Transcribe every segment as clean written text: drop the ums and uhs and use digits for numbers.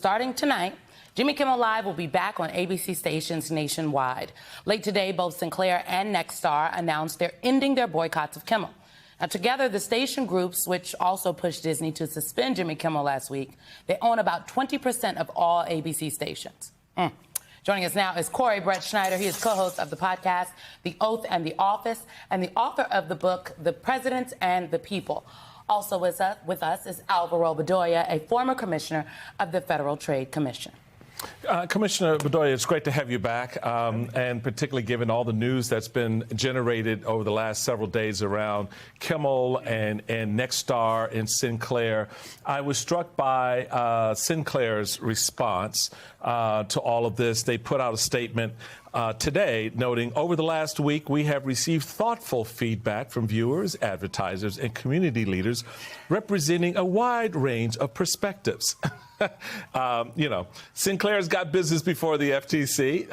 Starting tonight, Jimmy Kimmel Live will be back on ABC stations nationwide. Late today, both Sinclair and Nexstar announced they're ending their boycotts of Kimmel. Now, together, the station groups, which also pushed Disney to suspend Jimmy Kimmel last week, they own about 20% of all ABC stations. Joining us now is Corey Brett Schneider. He is co-host of the podcast, The Oath and the Office, and the author of the book, The President and the People. Also with us is Alvaro Bedoya, a former commissioner of the Federal Trade Commission. Commissioner Bedoya, it's great to have you back, and particularly given all the news that's been generated over the last several days around Kimmel and Nexstar and Sinclair. I was struck by Sinclair's response to all of this. They put out a statement today noting, over the last week, we have received thoughtful feedback from viewers, advertisers, and community leaders representing a wide range of perspectives. Sinclair's got business before the FTC,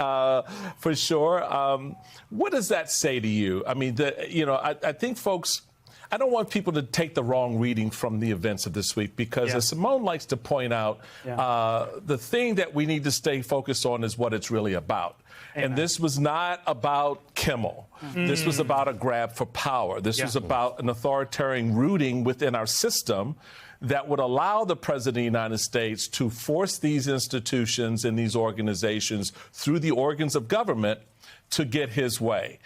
for sure. What does that say to you? I mean, I think folks, I don't want people to take the wrong reading from the events of this week, because as Simone likes to point out, the thing that we need to stay focused on is what it's really about. Amen. And this was not about Kimmel. This was about a grab for power. This was about an authoritarian rooting within our system that would allow the President of the United States to force these institutions and these organizations through the organs of government to get his way.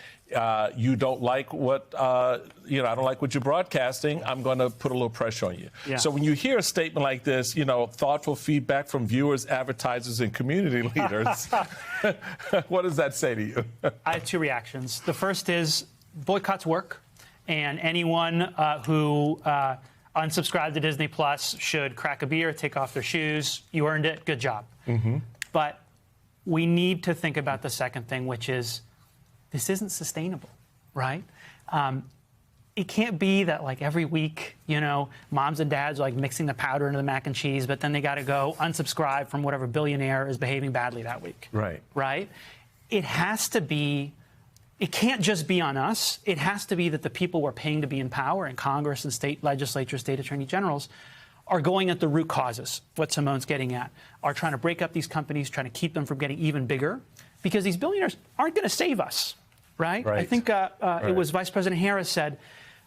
You don't like what, I don't like what you're broadcasting. I'm going to put a little pressure on you. Yeah. So when you hear a statement like this, thoughtful feedback from viewers, advertisers, and community leaders, what does that say to you? I have two reactions. The first is boycotts work, and anyone who unsubscribe to Disney Plus should crack a beer, take off their shoes. You earned it. Good job. But we need to think about the second thing, which is this isn't sustainable, right? It can't be that, like, every week, moms and dads are, like, mixing the powder into the mac and cheese, but then they got to go unsubscribe from whatever billionaire is behaving badly that week. Right? It has to be, it can't just be on us. It has to be that the people we're paying to be in power in Congress and state legislatures, state attorney generals, are going at the root causes, what Simone's getting at, are trying to break up these companies, trying to keep them from getting even bigger, because these billionaires aren't going to save us, right? I think it was Vice President Harris said,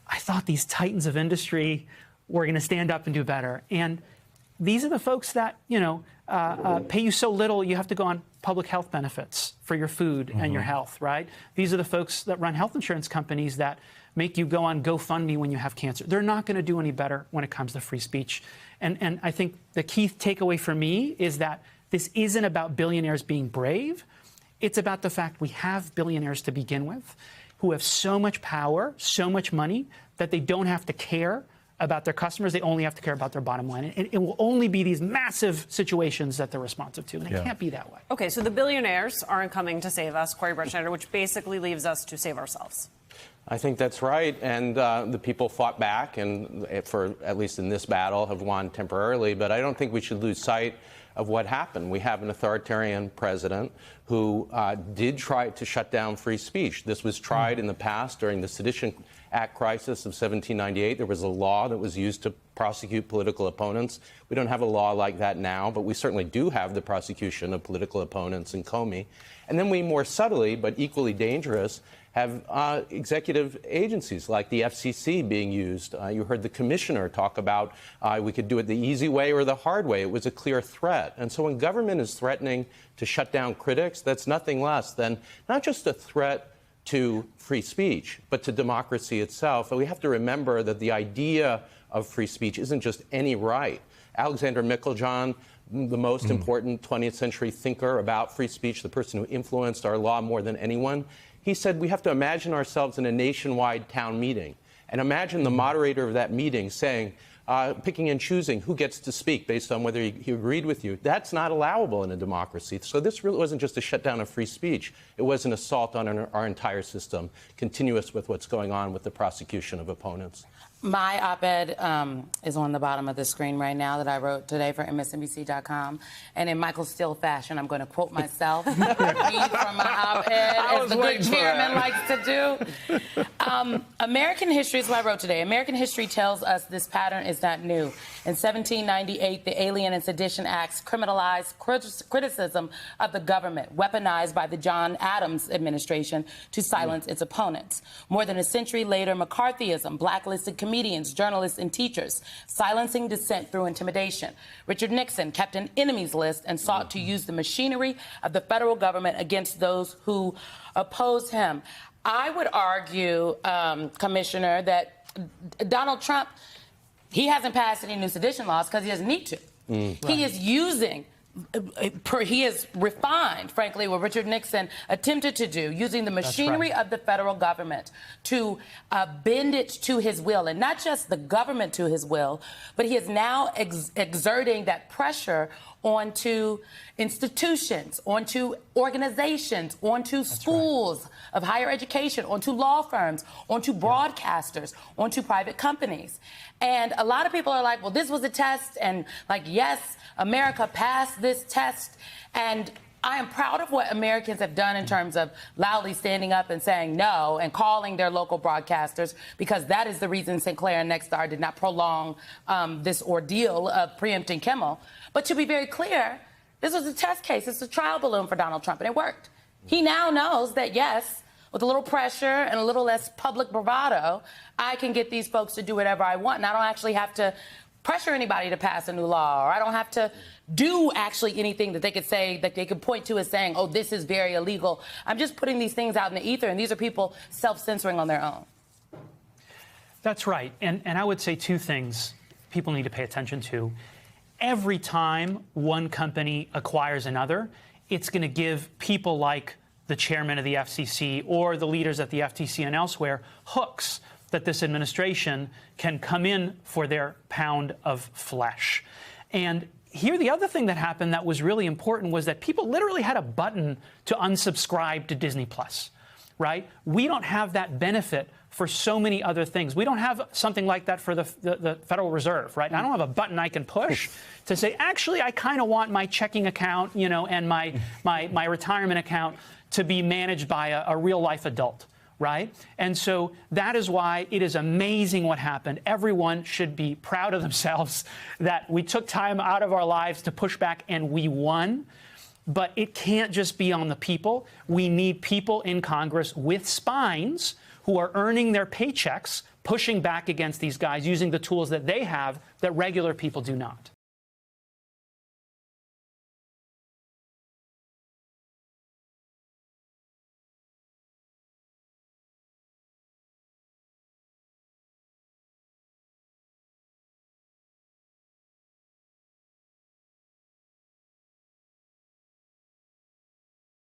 I thought these titans of industry were going to stand up and do better. And these are the folks that, pay you so little, you have to go on public health benefits for your food and your health, right? These are the folks that run health insurance companies that make you go on GoFundMe when you have cancer. They're not going to do any better when it comes to free speech. And I think the key takeaway for me is that this isn't about billionaires being brave. It's about the fact we have billionaires to begin with who have so much power, so much money, that they don't have to care about their customers. They only have to care about their bottom line. And it will only be these massive situations that they're responsive to. And it can't be that way. Okay, so the billionaires aren't coming to save us, Corey Brett Schneider, which basically leaves us to save ourselves. I think that's right. And the people fought back, and for at least in this battle, have won temporarily. But I don't think we should lose sight of what happened. We have an authoritarian president who did try to shut down free speech. This was tried in the past during the Sedition Act crisis of 1798. There was a law that was used to prosecute political opponents. We don't have a law like that now, but we certainly do have the prosecution of political opponents in Comey. And then we more subtly, but equally dangerous, have executive agencies like the FCC being used. You heard the commissioner talk about we could do it the easy way or the hard way. It was a clear threat. And so when government is threatening to shut down critics, that's nothing less than not just a threat to free speech, but to democracy itself. And we have to remember that the idea of free speech isn't just any right. Alexander Meiklejohn, the most important 20th century thinker about free speech, the person who influenced our law more than anyone, he said we have to imagine ourselves in a nationwide town meeting and imagine the moderator of that meeting saying, picking and choosing who gets to speak based on whether he agreed with you. That's not allowable in a democracy. So this really wasn't just a shutdown of free speech. It was an assault on our entire system, continuous with what's going on with the prosecution of opponents. My op-ed is on the bottom of the screen right now that I wrote today for MSNBC.com. And in Michael Steele fashion, I'm going to quote myself, read from my op-ed, as the good chairman likes to do. American history is what I wrote today. American history tells us this pattern is not new. In 1798, the Alien and Sedition Acts criminalized criticism of the government, weaponized by the John Adams administration to silence its opponents. More than a century later, McCarthyism blacklisted comedians, journalists, and teachers, silencing dissent through intimidation. Richard Nixon kept an enemies list and sought to use the machinery of the federal government against those who opposed him. I would argue, Commissioner, that Donald Trump, he hasn't passed any new sedition laws because he doesn't need to. He is using, he is refined, frankly, what Richard Nixon attempted to do, using the machinery of the federal government to bend it to his will, and not just the government to his will, but he is now exerting that pressure onto institutions, onto organizations, onto schools of higher education, onto law firms, onto broadcasters, onto private companies. And a lot of people are like, well, this was a test, and like, yes, America passed this test, and I am proud of what Americans have done in terms of loudly standing up and saying no and calling their local broadcasters, because that is the reason Sinclair and Nexstar did not prolong this ordeal of preempting Kimmel. But to be very clear, this was a test case. It's a trial balloon for Donald Trump, and it worked. He now knows that, yes, with a little pressure and a little less public bravado, I can get these folks to do whatever I want, and I don't actually have to pressure anybody to pass a new law, or I don't have to do actually anything that they could say, that they could point to as saying, oh, this is very illegal. I'm just putting these things out in the ether, and these are people self-censoring on their own. That's right. And I would say two things people need to pay attention to. Every time one company acquires another, it's going to give people like the chairman of the FCC or the leaders at the FTC and elsewhere hooks that this administration can come in for their pound of flesh. And here, the other thing that happened that was really important was that people literally had a button to unsubscribe to Disney Plus, right? We don't have that benefit for so many other things. We don't have something like that for the Federal Reserve, right? I don't have a button I can push to say, actually, I kind of want my checking account, you know, and my retirement account to be managed by a real-life adult. Right? And so that is why it is amazing what happened. Everyone should be proud of themselves that we took time out of our lives to push back and we won. But it can't just be on the people. We need people in Congress with spines who are earning their paychecks, pushing back against these guys using the tools that they have that regular people do not.